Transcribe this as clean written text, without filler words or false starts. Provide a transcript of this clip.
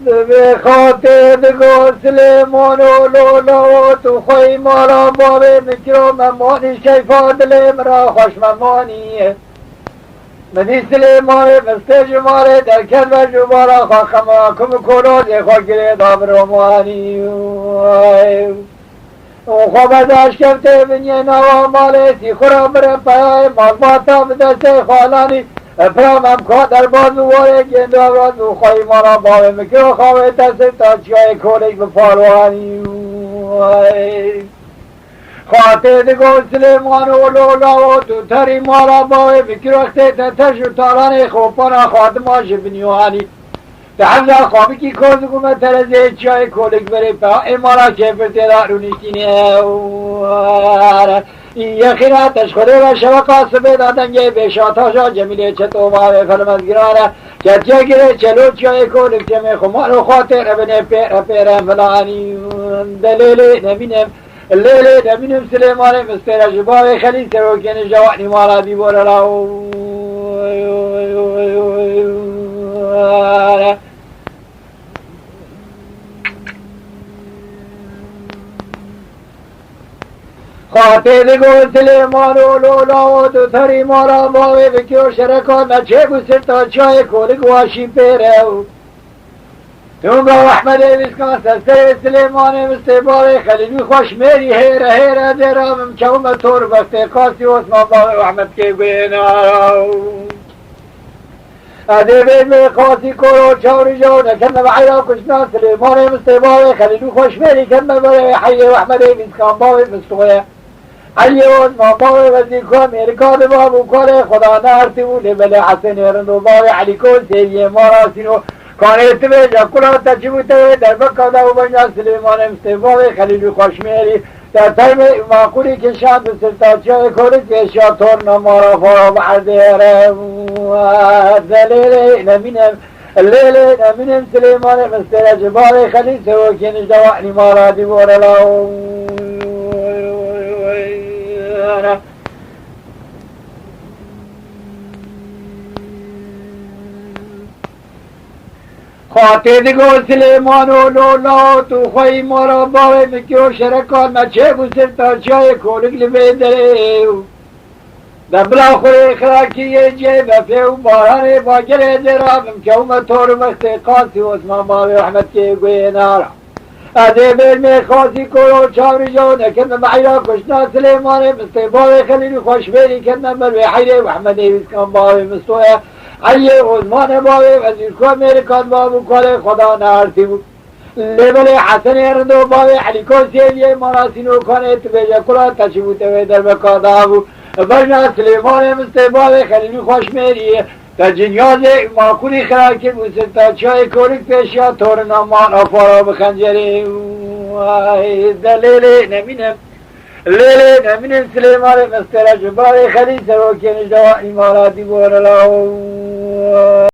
بخاطر دگو سلیمان و لولا و تو خوی مارا بابه مکرو ممانی شیفا دل مرا خوش ممانیه منی سلیمان مستج ماره در کل و جبارا خواخما کم کروز خواه گره دابرومانی خواه بداش کفته بنیه نوا ماله سی خورا بره پایای مال باتا بدسته خالانی پرامم که در بازواره گنده بازو خواهی مانا باوه مکرو خواه تسته تا چیای کولک بپاروانی خاطر دگو سلیمان و لولا و تو تری مالا باوه مکرو اخته تتش و تاران خوبانا خاتماش بنیوانی تحمل خوابی کی کوزگو میں ترزه چای کولک بره پا امارا کفر تیرا رونیشتینه یخیرا تشخده و شوقا سبه دادنگه بشاتاشا جمیله چطو باوه فرمزگرانه چتیا گره چلو چای کولک چمه خمارو خاطر ابن پیره فلانی دلیل نبینم لیل نبینم سلیمان مستر جباوه خلی سروکن جوانی مارا بیبور لاو خاطر دگو سلیمان و لولا و دو تری مارا باوه بکیو شرکان نچه بسر تا چای کولک واشی پیره تون با احمد ویسکان سستر سلیمان مستباوه خلیلی خوش میری هیره هیره درامم چوم تور بسته کاسی عثمان باوه احمد که گوینا ادی بیم خاصی کرو چوری جو نکن بعیرا کشنا سلیمان مستباوه خلیلی خوش میری کن ببره حی احمد ویسکان باوه مستوه حی عثمان باوه وزیکو میرکاد بابو کاره خدا نارتی و لبل حسن رندو باوه علی کن سیریه ماراسینو کانیت به جکولا تجیبوته در بکادا و بنجا سلیمان مستباوه خلیلی خوش میری در تایم معقولی که شان به سلطاچه کولی که شاتور نمارا فارا بحردیره دلیل نمینم الليل نمینم سلیمان مستر جباوه خلیل سوکین جوانی مارا دیبور لاو خاطر دگو سلیمان و لولا تو خوی مارا باوه مکیو شرکان نچه بسر تا چای کولک لبه دره دبلا خوری خراکی جیب فیو باران باگر درامم که اومد طور وقت قاسی عثمان باوه احمد که گوی نارا ادی بلمی خاصی کرو چاوری جو نکن بعیرا کشنا سلیمان مستباوه خلیلی خوش بیری کن بلوی حیره و احمد ویسکان باوه مستوه علی عثمان باوه وزیر کو امریکان باوه کار خدا نارتی بود لبل حسن رندو باوه علی کو سیلیه مراسینو کنه تو بیجا کلا تشیبوته و در بکادا بود بجنا سلیمان مستباوه خلیلی خوش میریه در جنیاز ماکولی خراکی بود تا چای کوریک پیشیا طور نامان افارا بخنجری دلیل نمینم لیل نمینم سلیمان مستر جباوه خلیل سروکین جوانی مارا دیبور لاو